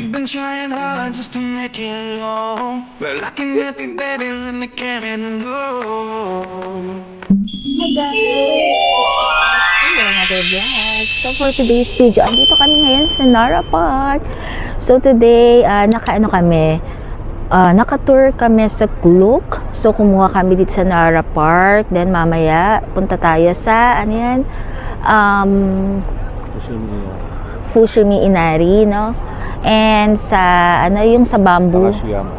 You've been trying hard just to make it long. Well, I can help you, baby, let me carry it along. Hi guys! Hello mga vlog! So for today's video, andito kami ngayon sa Nara Park. So today, naka-tour kami sa Klook. So kumuha kami dito sa Nara Park. Then mamaya, punta tayo sa, ano yan? Fushimi Inari, no? And sa yung sa bamboo,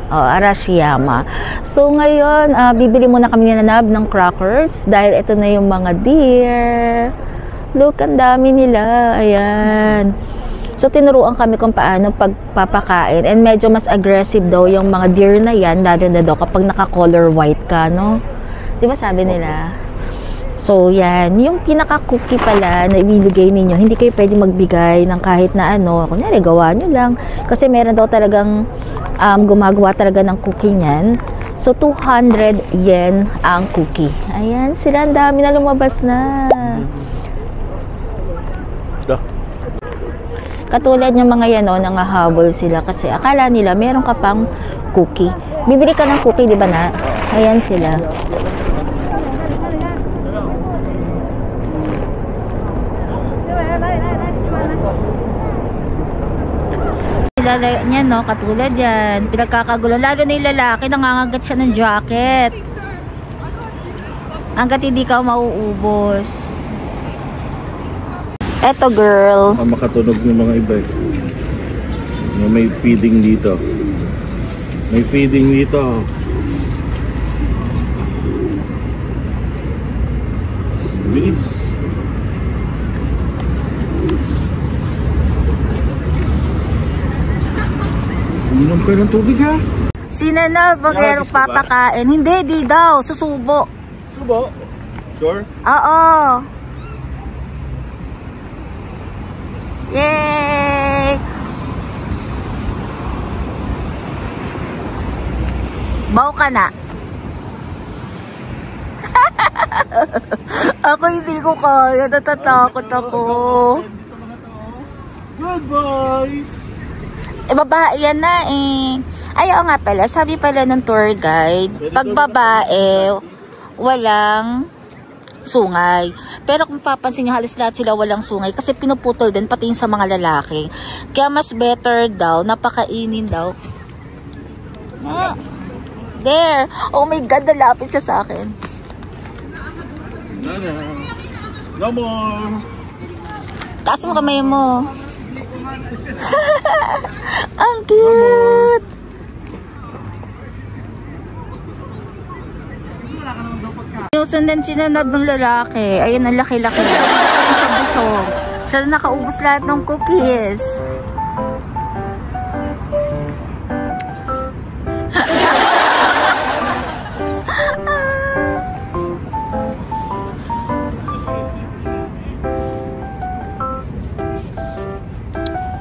Arashiyama. So ngayon bibili muna kami ni Nanab ng crackers dahil ito na yung mga deer. Look, ang dami nila. Ayan. So tinuruan kami kung paano pagpapakain, and medyo mas aggressive daw yung mga deer na yan, lalo na daw kapag naka-color white ka, no? Di ba sabi nila? So, yan. Yung pinaka-cookie pala na ibibigay ninyo, hindi kayo pwede magbigay ng kahit na ano. Kunyari, gawa nyo lang. Kasi meron daw talagang gumagawa talaga ng cookie niyan. So, 200 yen ang cookie. Ayan, sila. Ang dami na lumabas na. Katulad ng mga yan, nangahabol sila. Kasi akala nila, meron ka pang cookie. Bibili ka ng cookie, di ba na? Ayan sila. Nilalaya niya, no? Katulad yan. Pinagkakagulo. Lalo na yung lalaki, nangangagat siya ng jacket. Hanggat hindi ka mauubos. Eto, girl. Makatunog ng mga iba. May feeding dito. May feeding dito. Bilis. Uminom ka ng tubig, ha? Sina na bagay papakain? Hindi, di daw. Susubo. Subo? Sure? Oo. Yay! Baw ka na. Ako hindi ko kaya. Natatakot ako. Good boys! Babae yan na eh. Ayaw nga pala, sabi pala ng tour guide, pag babae, walang sungay. Pero kung papansin nyo, halos lahat sila walang sungay kasi pinuputol din pati yung sa mga lalaki. Kaya mas better daw, napakainin daw. Ah, there! Oh my God, nalapit siya sa akin. No more! Taas mo kamay mo. Ang cute! Sundan si Nanab ng lalaki. Ayun, ang laki-laki. Ayun siya busog. Siya na nakaubos lahat ng cookies.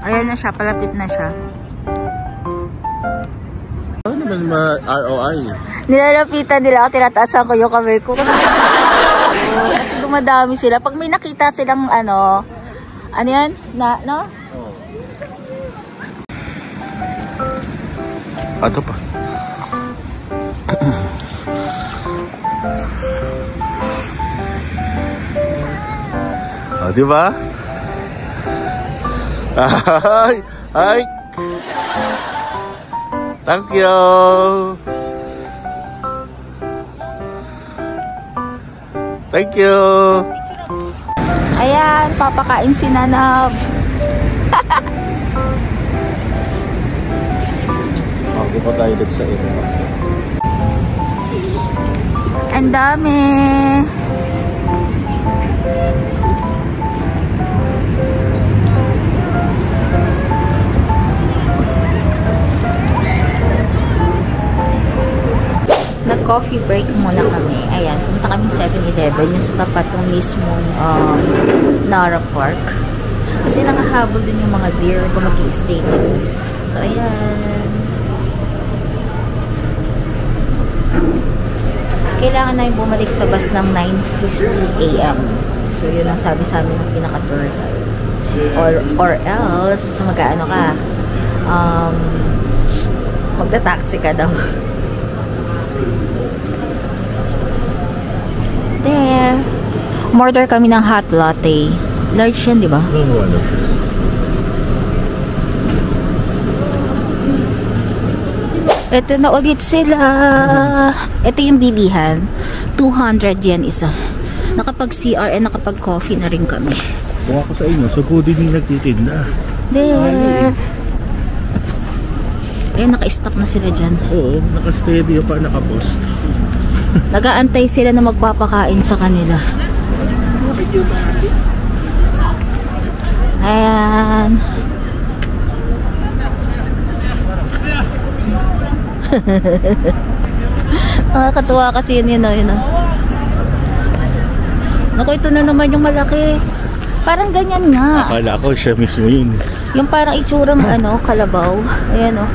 Ayan na siya, palapit na siya. Ano naman ma-ROI? Nilalapitan nila ako, tinataasan ko yung kamay ko. Kasi dumadami sila. Pag may nakita silang ano yan? No? Ato pa. Diba? Ay! Ay! Thank you! Thank you! Ayan, papakain si Nanab. Bago pa tayo sa ito. Ang dami! Nag-coffee break muna kami. Ayan, pumunta kami 7-Eleven, yung sa tapat ng mismong Nara Park. Kasi nangahabol din yung mga deer kung mag-i-stay kami. So, ayan. Kailangan na yung bumalik sa bus ng 9:50 AM. So, yun ang sabi sa amin ng pinaka-tour guide. Or else, mag-ano ka, magta-taxi ka daw. There. Order kami ng hot latte. Large yan, di ba? Ito na ulit sila. Ito yung bilihan. 200 yen isa. Nakapag CR and nakapag coffee na rin kami. Kung ako sa inyo, so good din nagtitinda. There. Ayun, naka-stop na sila dyan. Oo, naka-steady pa, naka-post. Nagaantay sila na magpapakain sa kanila. Ayan. Nakakatuwa kasi yun. Naku, ito na naman yung malaki. Parang ganyan nga. Akala ko siya mismo yun. Yung parang itsurang kalabaw. Ayan o.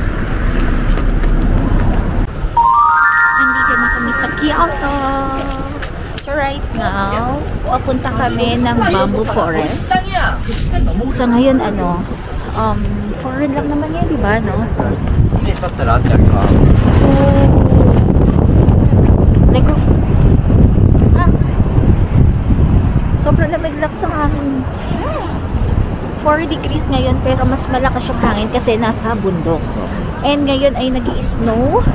Andito na kami sa Kyoto. So right now, papunta kami ng Bamboo Forest. Sa ngayon, foreign lang naman yan, di ba, no? Lego. Sobrang lamig lang sa hangin. 4 degrees ngayon, pero mas malakas yung hangin kasi nasa bundok. And ngayon ay nag-i-snow.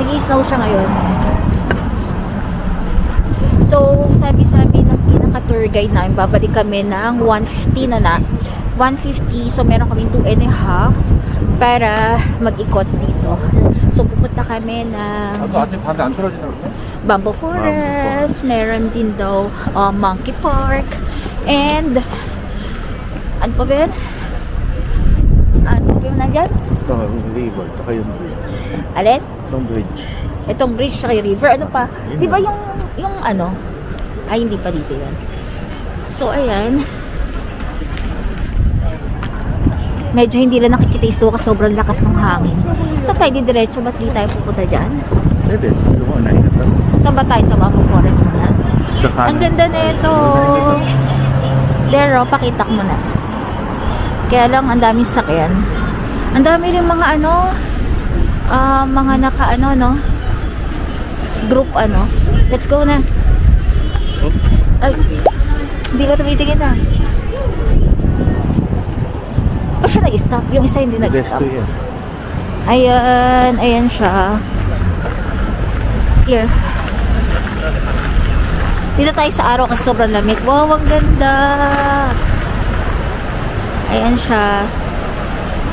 Nag-i-snow siya ngayon. So, sabi-sabi ng pinaka-tour guide namin, babalik kami ng 150 na. 150, so meron kami 2.5 para mag-ikot dito. So, pupunta kami ng Bamboo Forest, meron din daw Monkey Park, and ano pa ba yun? Ano pa yun nandyan? Ito, yung river, ito yung bridge. Alin? Itong bridge. Itong bridge sa river, ano pa? Di ba yung ay hindi pa dito yun. So, ayan. Medyo hindi lang nakikitaste kasi sobrang lakas ng hangin. Saan tayo diretso? Ba't di tayo pupunta dyan? Pwede, lumauna na ito. Saan ba tayo? Sa Bamboo Forest muna? Ang ganda na ito. There, pakita ko muna. Kaya lang, ang daming sakyan. Ang dami rin mga mga naka group Let's go na. Ay, hindi ka tumitingin na. O siya nag-stop? Yung isa hindi nag-stop. Ayan, ayan siya. Here. Dito tayo sa araw kasi sobrang lamig. Wow, ang ganda. Ayan siya.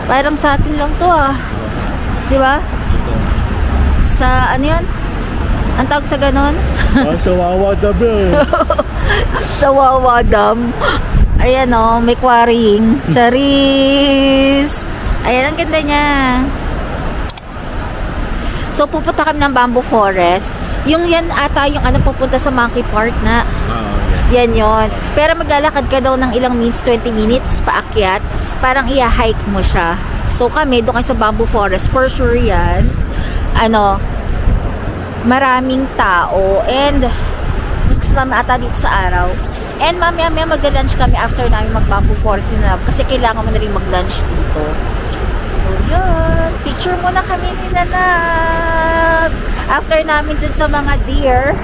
Parang sa atin lang to Di ba? Sa ano yan? Ang tawag sa ganon? Sa Wawa Dam. Sa Wawa Dam. Ayan may quarrying. Charis! Ayan, ang ganda niya. So, pupunta kami ng Bamboo Forest. Yung yan ata, yung pupunta sa Monkey Park na. Yan yon. Pero maglalakad ka daw ng ilang minutes, 20 minutes, paakyat. Parang i-hike mo siya. So, kami, doon kayo sa Bamboo Forest. For sure yan. Maraming tao. And, mas gusto namin ata dito sa araw. And mamaya mag-lunch kami after namin mag-Bamboo Forest ni Nanab kasi kailangan mo na rin mag-lunch dito. So, yun. Picture muna kami ni Nanab. After namin dun sa mga deer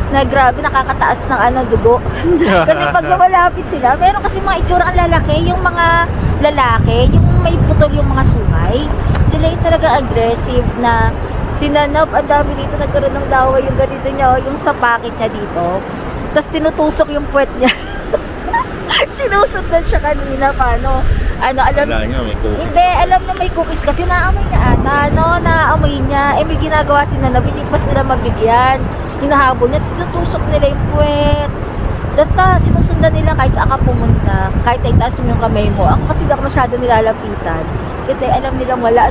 na grabe, nakakataas ng dugo. Kasi pag lumalapit sila, meron kasi mga itsura ang lalaki. Yung mga lalaki, yung may putol yung mga sungay, sila yung talaga aggressive na sinanap. Ang dami dito nagkaroon ng dawa yung ganito niya, yung sa pocket niya dito. Tapos tinutusok yung puwet niya. Sinusundan siya kanina. Paano? Alam niya may cookies. Hindi, alam niya may cookies kasi naamoy niya ata. Naamoy niya. May ginagawa si Nanab. Hindi pa sila mabigyan. Hinahabol niya. Tinutusok nila yung puwet. Basta sinusundan nila kahit saan ka pumunta. Kahit ay taas mo yung kamay mo. Ako kasi di ako masyado nilalapitan. Kasi alam nilang wala,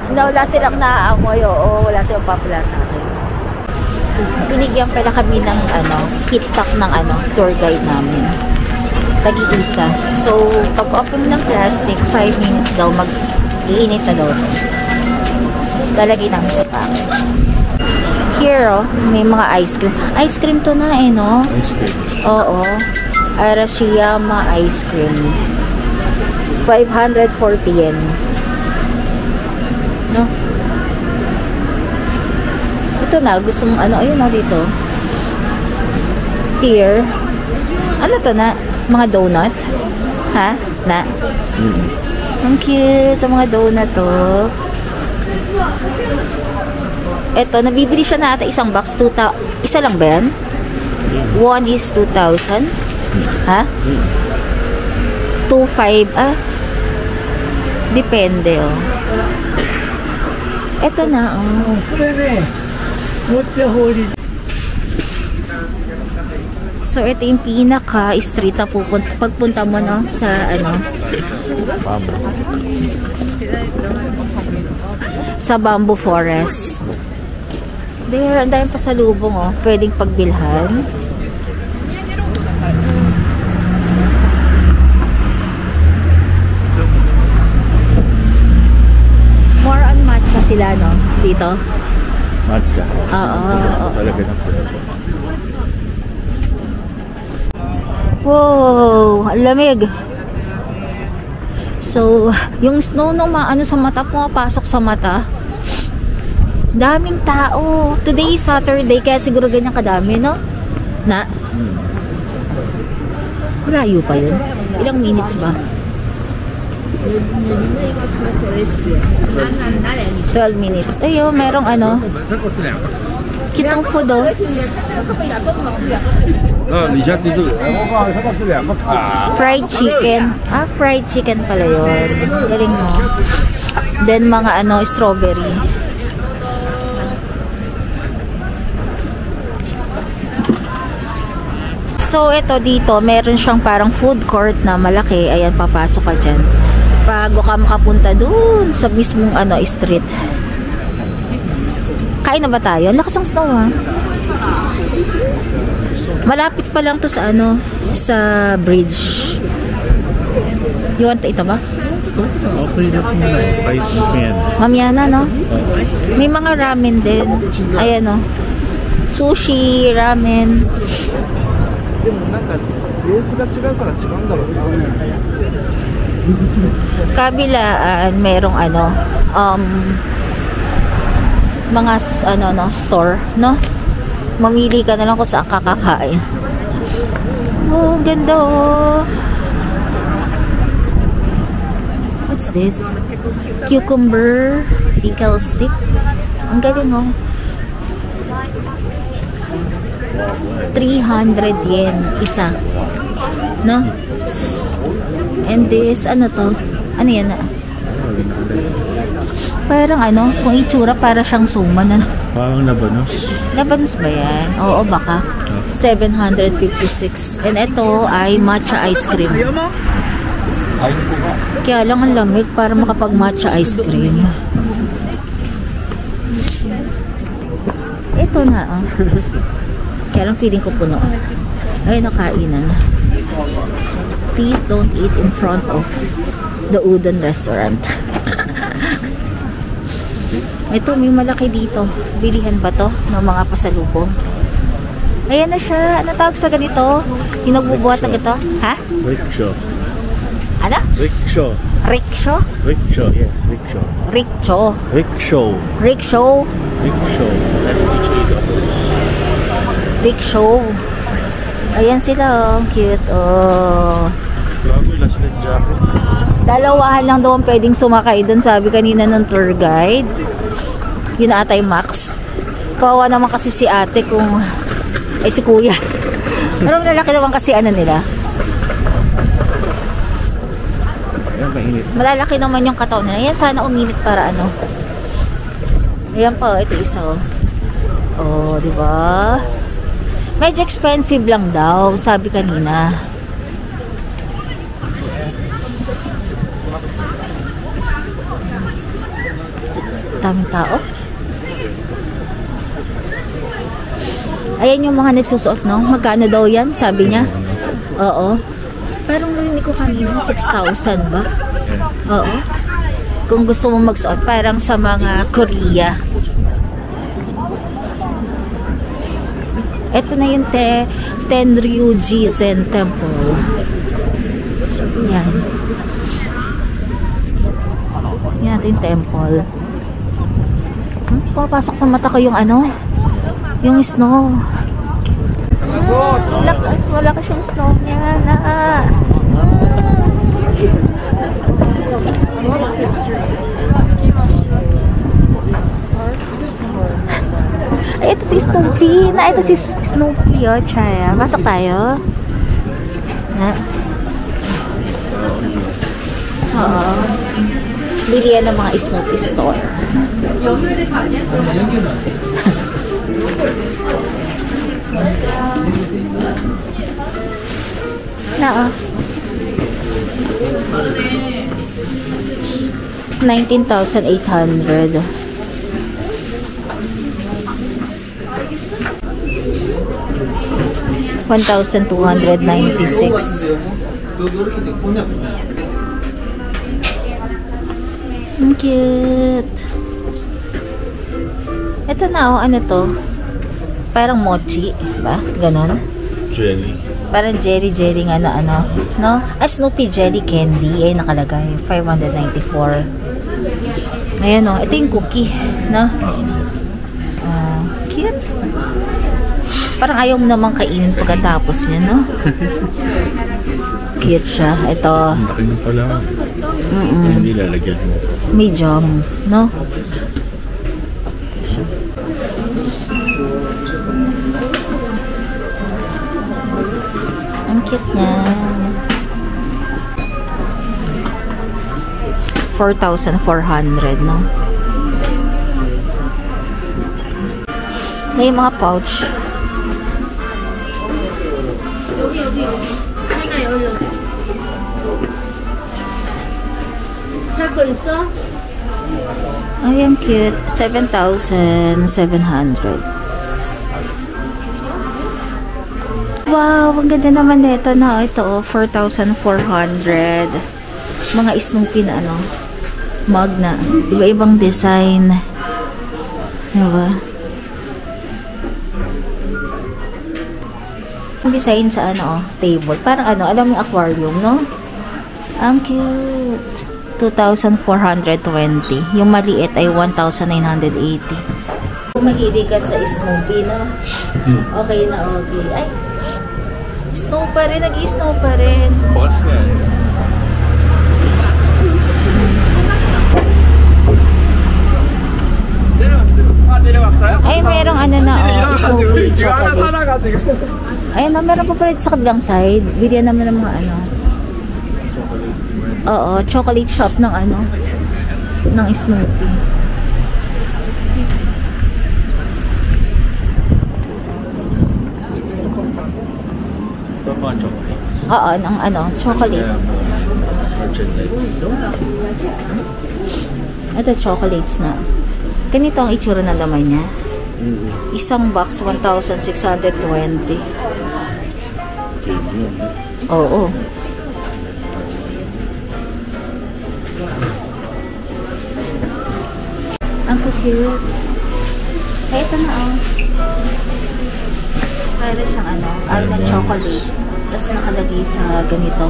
na wala silang naaamoy. Oo, wala silang papala sa akin. Binigyan pala kami ng hit-pack ng tour guide namin. Tag-iisa. So, pag-open ng plastic, 5 minutes daw, mag-iinit na daw. Lalagay namin sa packet. Here, may mga ice cream. Ice cream to na no? Ice cream. Oo. Arashiyama ice cream. 540 yen. no? Ito na, gusto mong ano, ayun na dito. Here. Ano to na? Mga donut? Ha? Na? Ang cute, ang mga donut to. Ito, nabibili siya na ata isang box, 2,000. Isa lang ba yan? One is 2,000. Ha? 2,500. Ah. Depende, oh. Ito na, oh. So, ito yung pinaka-street na pagpunta mo, no? Sa, ano? Sa Bamboo Forest. There, ang daming pasalubong, oh. Pwedeng pagbilhan. More on matcha sila, no? Dito. Matcha. Oo. Talaga na po. Wow, ang lamig. So, yung snow no maano sa mata, pumapasok sa mata. Daming tao. Today is Saturday, kaya siguro ganyan kadami, no? Na? Malayo pa yun. Ilang minutes ba? 12 minutes. Ayun, merong ano. Kitang food, oh. Fried chicken. Ah, fried chicken pala yun. Galing mo. Then, mga ano, strawberry. So, ito dito, meron siyang parang food court na malaki. Ayan, papasok ka dyan. Bago ka makapunta dun sa mismong ano, street. Kain na ba tayo? Ang lakas ng snow, ha? Malapit pa lang to sa ano, sa bridge. You want ito ba? Okay lang muna. Kahit yan. Mamaya na, no? May mga ramen din. Ayan, no? Sushi, ramen. Kabilaan, merong ano, mga ano, no, store, no? Mamili ka na lang kung saan kakakain. Oh, ganda, oh. What's this? Cucumber pickle stick. Ang galing, oh. 300 yen isa. No? And this, ano to? Ano yan? Parang ano, kung itsura para siyang suman. Ano? Parang labanos. Labanos ba yan? Oo, baka. 756. And ito ay matcha ice cream. Kaya lang ang lamig para makapag matcha ice cream. Ito na, oh. Kaya lang feeling ko puno. Ay, nakainan. Please don't eat in front of the Udon restaurant. Ito, may malaki dito. Bilihan ba to ng mga pasalubong? Ayan na siya. Ano tawag sa ganito? Yung nagbubuhat ng ito? Ha? Rickshaw. Ano? Rickshaw. Rickshaw? Rickshaw, yes. Rickshaw. Rickshaw. Rickshaw. Rickshaw. Rickshaw. S-H-A-W. Rickshaw. Ayan sila, oh. Cute, oh. Grabe, last night jacket. Dalawahan lang daw ang pwedeng sumakay doon, sabi kanina ng tour guide. Yun ata yung max. Kawawa naman kasi si ate kung... Ay, si kuya. Pero malalaki naman kasi ano nila. Ayan, mainit. Malalaki naman yung katawan nila. Yan, sana uminit para ano. Ayan pa, ito isa, oh. Oh, di ba? Medyo expensive lang daw, sabi kanina. Daming tao. Ayan yung mga nagsusuot, no? Magkano daw yan, sabi niya? Oo. Parang narinig ko kanina, 6,000 ba? Oo. Kung gusto mo magsuot, parang sa mga Korea. Ito na yung Tenryuji Zen Temple. Yan. Yan yung temple. Papasok sa mata ko yung ano, yung snow. Lakas, wala ka siyang snow niya na. Ay, ito si Snoopy. Ito si Snoopy, oh, Chaya. Pasok tayo. Na. Oo. Bili yan ng mga Snoopy store. Na, 19,800. $1,296. Ang cute. Ito na, oh, ano to? Parang mochi, ba? Ganon? Jelly. Parang jelly nga na ano, no? Snoopy jelly candy ay nakalagay, 594. Ayan, oh, ito yung cookie, no? Cute. Parang ayaw mo namang kainin pagkatapos niya, no? Cute siya. Ito. Ang laki na pala. Hindi lalagyan mo. May jam, no? Ang cute niya. 4,400, no? May mga pouch. Ay, ang cute. 7,700. Wow, ang ganda naman nito na. Ito, 4,400. Mga Snoopy na ano, mug na. Iba-ibang design. Diba? Ang design sa ano, table. Parang ano, alam mo yung aquarium, no? Ang cute. 2,420. Yung maliit ay 1,980. Kung mahilig ka sa Snoopy, no? Okay na, okay. Ay, snow pa rin. Nag-i-snow pa rin. Boss nga eh. Ay, merong ano na, oh, Snoopy chocolate. Ayun na, meron pa pala sa kabilang side. Bigyan naman ng mga ano. Oo, chocolate shop ng ano, ng Snoopy. Ito mga chocolates. Oo, ng ano, chocolate. Ito, chocolates na. Ganito ang itsura ng laman niya. Isang box, 1,620. Oo. Ang cute. Ay, ito na, oh. Para siyang ano, almond chocolate. Tapos nakalagay sa ganito.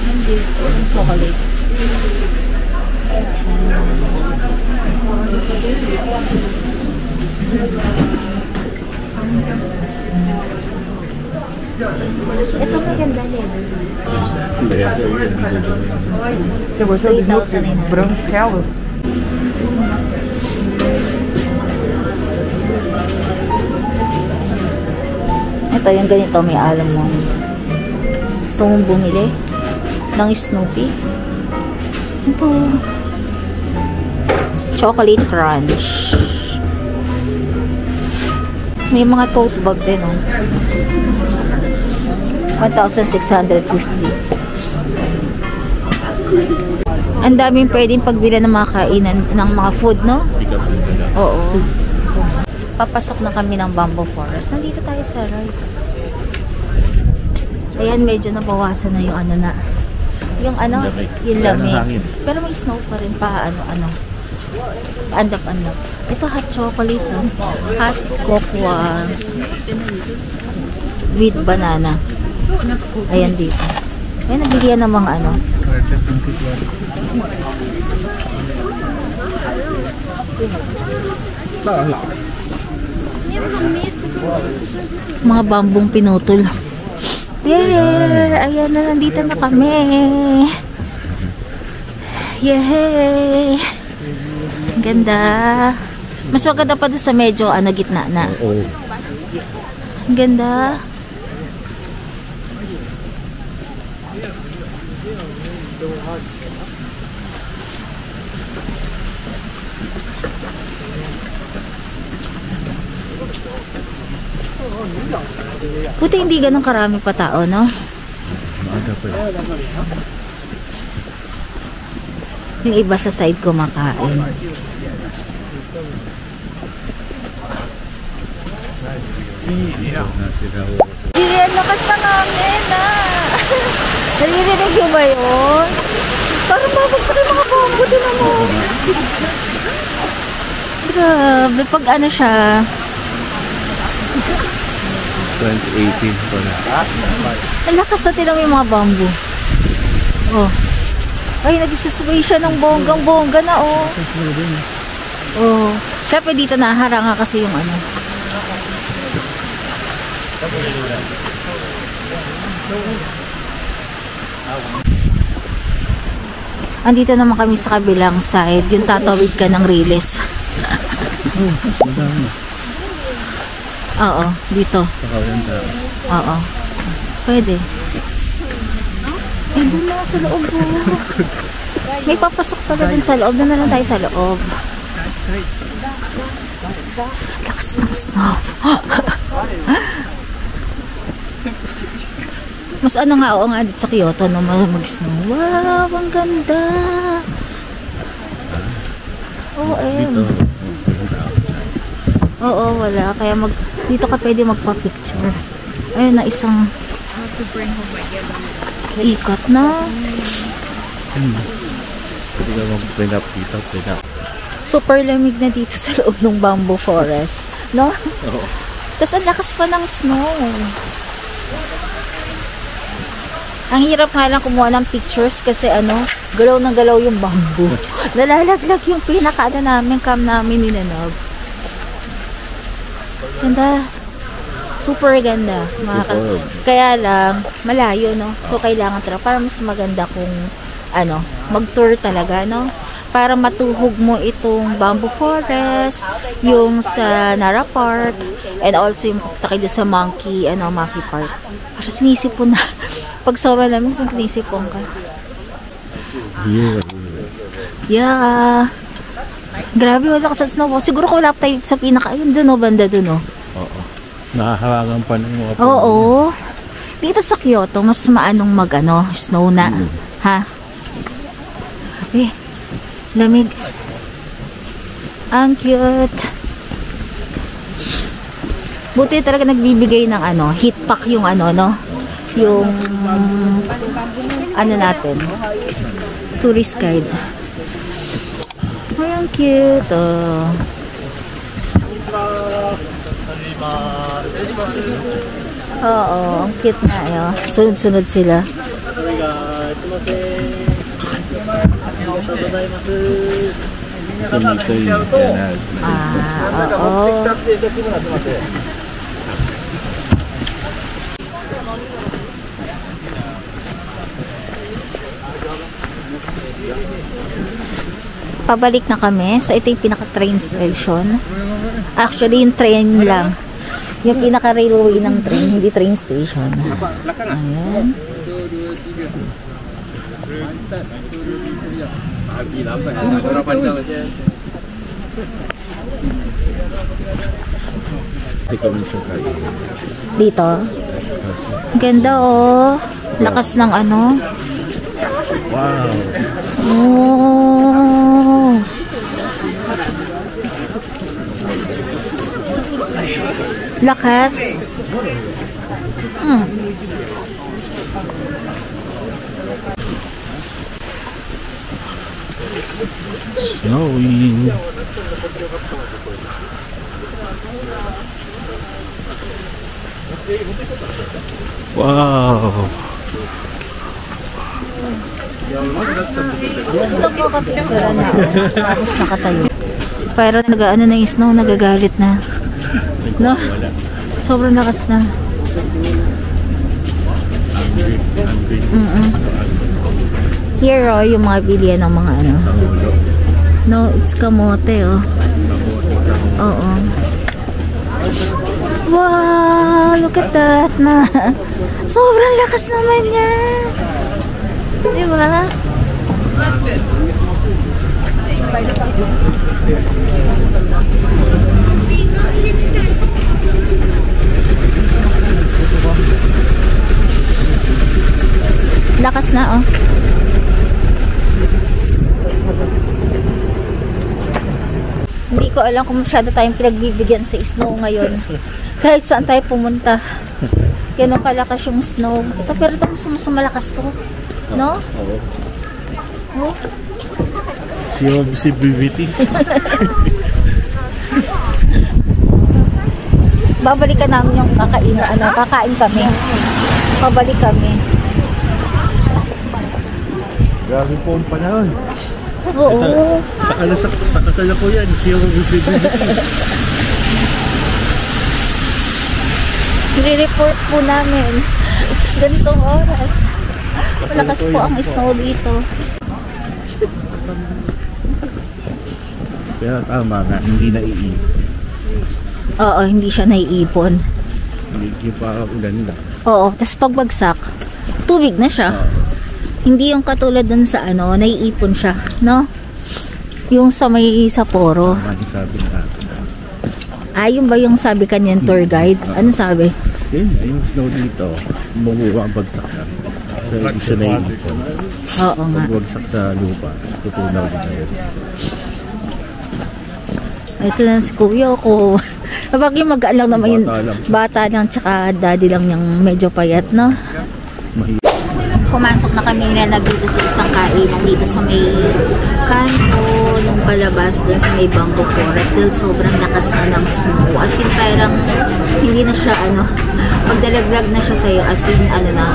And this, chocolate. Ito maganda din. There was a brown cow. Ito yung ganito, may almonds. Gusto mong bumili ng Snoopy? Ito. Chocolate crunch. May mga tote bag din, oh. 1,650. Ang daming pwedeng pagbili ng mga kainan, ng mga food, no? Oo. Papasok na kami ng Bamboo Forest. Nandito tayo sa right. Ayan, medyo nabawasan na yung ano na. Yung ano, yung lamig. Pero may snow pa rin pa, ano. Andap-andap. Ito hot chocolate, no? Hot cocoa with banana. Ayan dito. Ayan, nabili yan ng mga ano. Mga bambong pinutol. There! Ayan na, nandito na kami. Yay! Ganda. Mas maganda pa doon sa medyo gitna na. Ganda. Buti hindi ganun karami pa tao, no? Yung iba sa side kumakain. Yan, lakas na namin na. Naririnig nyo ba yun? Parang babagsak yung mga bambo din naman. Grabe, pag ano siya. 2018 pa na. Ang lakas na tinang yung mga bambo. Oh. Ay, nag-isasway siya ng bonggang-bongga na, oh. Oh. Siyempre dito naharanga kasi yung ano. Andito naman kami sa kabilang side. Yung tatawid ka ng Riles. Oo, dito. Oo. Pwede. Ay, doon na sa loob. May papasok pala din sa loob. Doon na lang tayo sa loob. Lakas ng snow. Mas ano nga, oo nga dito sa Kyoto no, mag-snow. Wow, ang ganda. Oo, wala. Kaya dito ka pwede magpa-picture. Ayun na isang ikot na. Pwede ka mag-print up dito. Super lamig na dito sa loob ng bamboo forest. No? Oo. Tapos ang lakas pa ng snow. Ang hirap nga lang kumuha ng pictures kasi galaw ng galaw yung bamboo. Nalalaglag yung namin, cam namin ni Nanog. Ganda. Super ganda. Kaya lang, malayo, no? So, kailangan para mas maganda kung, mag-tour talaga, no? Para matuhog mo itong bamboo forest, yung sa Nara Park, and also yung takay sa Monkey Park. Para sinisipon na. Pag sobrang namin, sinisipon ka. Yeah. Grabe, wala ka sa snow. Siguro kung wala pa tayo sa ayun doon, banda doon, Oo. Nakaharangan pa ng mga Oo. Dito sa Kyoto, mas maanong snow na. Ha? Lamig. Ang cute. Buti talaga nagbibigay ng heat pack yung yung natin. Tourist guide. Ay, ang cute. Oo, ang cute na. Sunod-sunod sila. Oo. Pabalik na kami. So, ito yung pinaka-train station. Actually, yung train lang. Yung pinaka-railway ng train, hindi train station. Ayan. Dito. Ganda, oh. Lakas ng Wow. Oh. Lakas. Snowing. Wow. Ito po kapicture na. Tapos nakatayo. Pero nag-ano na yung snow, nagagalit na. No? Sobrang lakas na. Here, oh, yung mga bilihan ng mga ano. No, it's kamote, oh. Oo. Wow, look at that na. Sobrang lakas naman yan. Di ba? Lakas na, oh. Hindi ko alam kung masyado tayong pinagbibigyan sa snow ngayon. Kahit saan tayo pumunta. Ganun kalakas yung snow. Ito, pero ito mas malakas to. No? Oo. Oh? Si BBT. Babalikan namin yung kakain kami. Pabalik kami. Grabe po ang panahon. Oo. Sa kasala ko yan, siya ang BBT. I-report po namin ganitong oras. Malakas po ang snow dito. Pero tama nga, hindi naiipon. Oo, hindi siya naiipon. Hindi pa ulan lang. Oo, tapos pagbagsak, tubig na siya. Hindi yung katulad dun sa ano, naiipon siya, no? Yung sa may Sapporo. Tama sabi natin. Yun ba yung sabi kanyan tour guide? Ano sabi? Yung snow dito, mabuha ang bagsak na. So, hindi siya naiipon. Oo nga. Pag bagsak sa lupa, tutunaw din na yun. Ito na si kuya ko. Kapag yung mag-alang naman yung bata lang tsaka daddy lang yung medyo payat, no? Pumasok na kami na dito sa isang kainan dito sa may kanto nung palabas doon sa may bamboo forest dahil sobrang lakas na ng snow. As in parang hindi na siya ano, pagdalaglag na siya sa'yo as in ano na,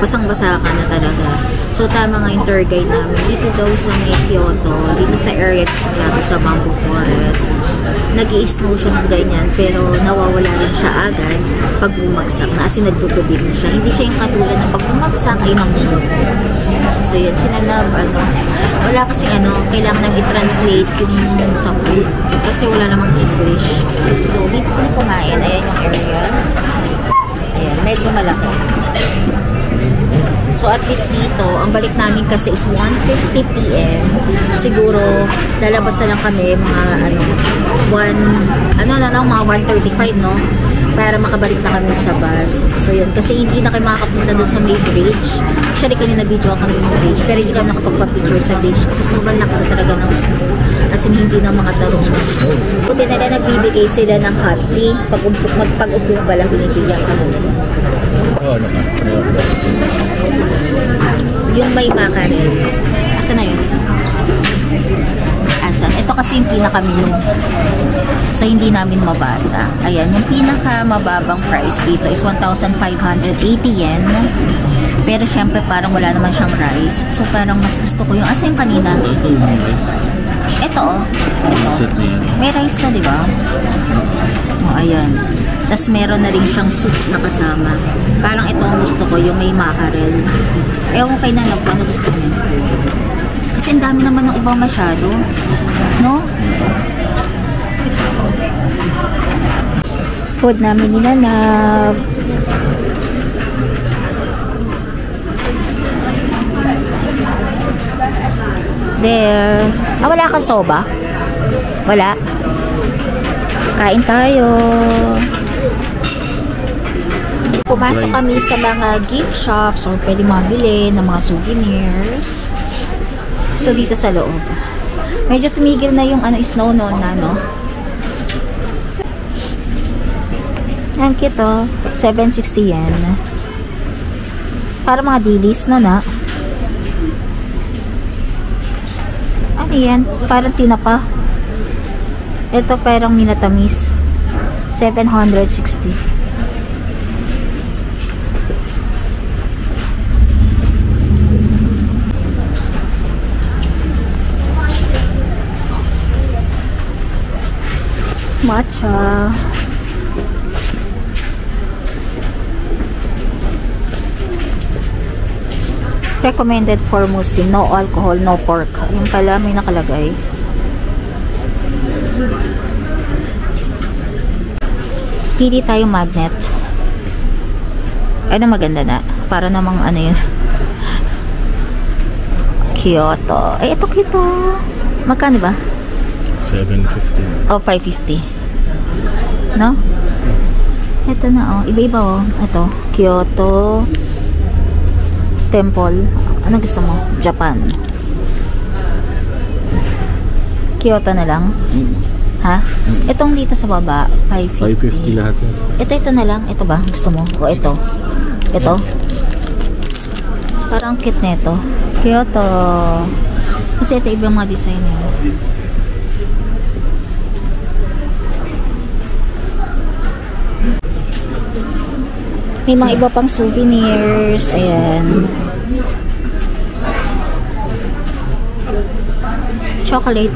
basang-basa ka na talaga. So tama nga yung tour guide namin. Dito daw sa may Kyoto, dito sa area sa lapit sa bamboo forest, nag-i-snow siya ng ganyan pero nawawala rin siya agad pag bumagsak na. As in nagtutubig na siya. Hindi siya yung katulad na pag bumagsak ay namulot. So yun, sinanab, ano, wala kasi ano, kailangan nang i-translate yung sa food kasi wala namang English. So dito ko kumain, ayan yung area. Ayan, medyo malaki. So at least dito, ang balik namin kasi is 1:50 PM. Siguro lalabas na lang kami mga mga 1:35, no? Para makabalik na kami sa bus. So yun, kasi hindi na kayo makakapunta doon sa may bridge. Actually kanina video kami ng bridge, pero hindi kami nakapagpa-picture sa bridge kasi sobrang lakas talaga ng snow. As in, hindi na makatarong ng snow. Buti nila nagbibigay sila ng hot tea. Pag-upo pa lang binibigyan kami nila. Oo naman. Yung may makarel. Asa na yun? Asan? Ito kasi yung pinaka-menu. So, hindi namin mabasa. Ayan, yung pinaka-mababang price dito is 1,580 yen. Pero syempre, parang wala naman siyang rice. So, parang mas gusto ko yung asa yung kanina. Ito, oh. Ito. May rice to, di ba? Oh, ayan. Tapos meron na rin siyang soup na kasama. Parang ito ang gusto ko, yung may mackerel. Ewan kay Nanap, ano gusto niya? Kasi ang dami naman ng ibang masyado. No? Food namin ni Nanap. There. Wala kang soba? Wala? Kain tayo. Pumasok kami sa mga gift shops or pwede mabili ng mga souvenirs. So, dito sa loob. Medyo tumigil na yung snow noon na, no? Ang cute, oh. 760 yen. Para mga dilis na. Ano yan? Parang tinapa. Ito parang minatamis. 760. matcha. Recommended for Muslim, no alcohol, no pork. Yung pala may nakalagay. Pili tayo magnet. Ay na maganda na. Para namang ano yun. Kyoto. Ay, ito kita. Magkano ba? 750. Oh, 550. No? Ito na oh. Iba-iba oh. Ito. Kyoto. Temple. Ano gusto mo? Japan. Kyoto na lang? Ha? Itong dito sa baba, 550. 550 lahat yun. Ito na lang. Ito ba? Gusto mo? O ito? Ito? Parang cute na ito. Kyoto. Kasi ito ibang mga design nila. May mga iba pang souvenirs. Ayan. Chocolate.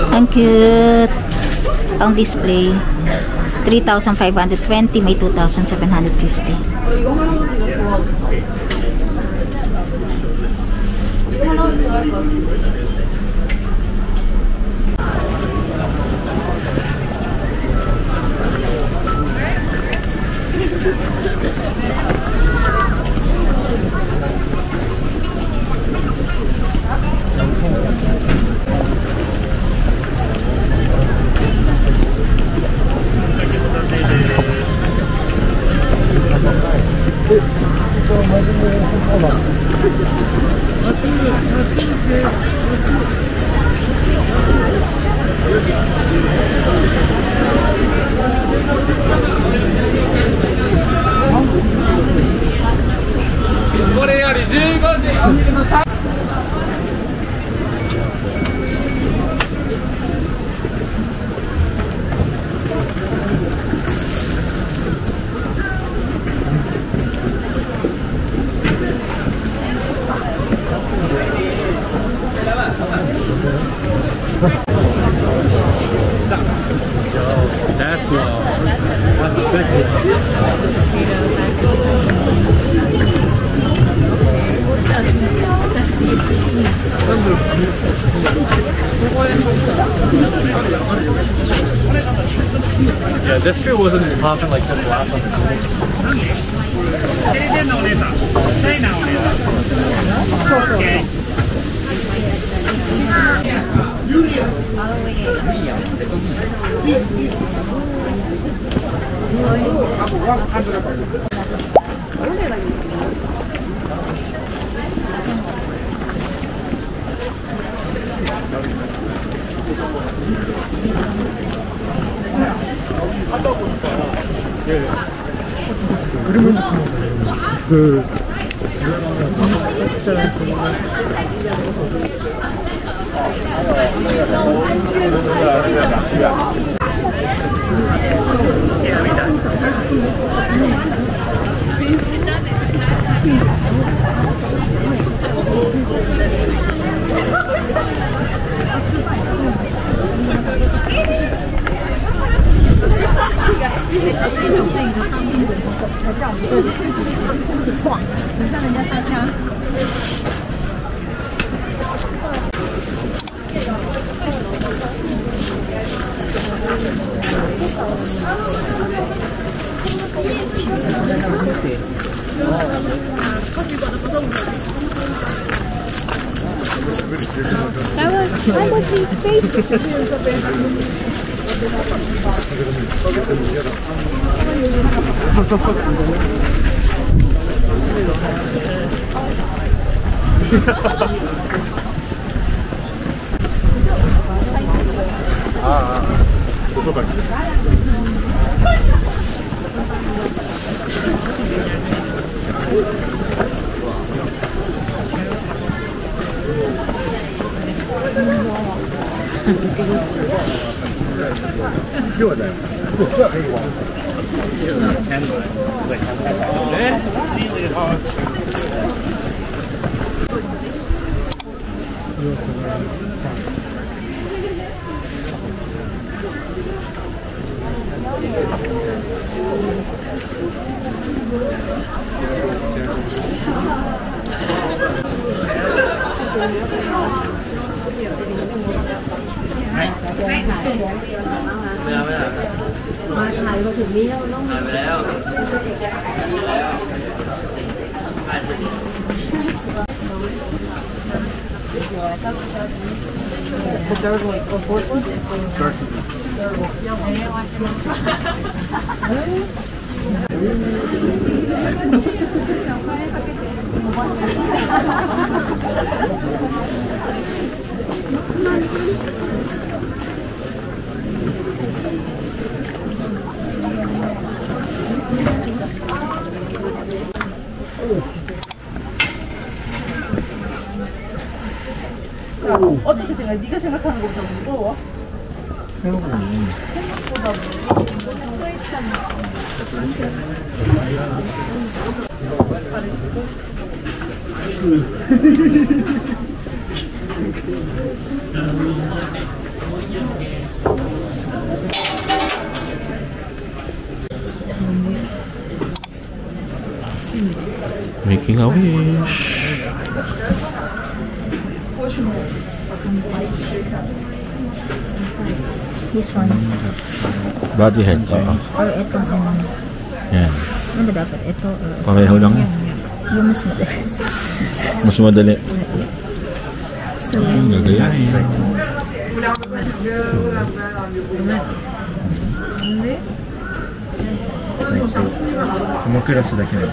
Ang cute. Ang display. 3,520. May 2,750. That's low. That's a big Yeah, this tree wasn't popping like the last one. 어떻게 생각해? 네가 생각하는 것보다 무거워? Making a wish. This one. Body head. Oo. Or ito. Yan. Ano ba dapat? Ito or... Pareho lang. Yung mas madali. Mas madali. So, Gagayahin. Kumakira sa daki na.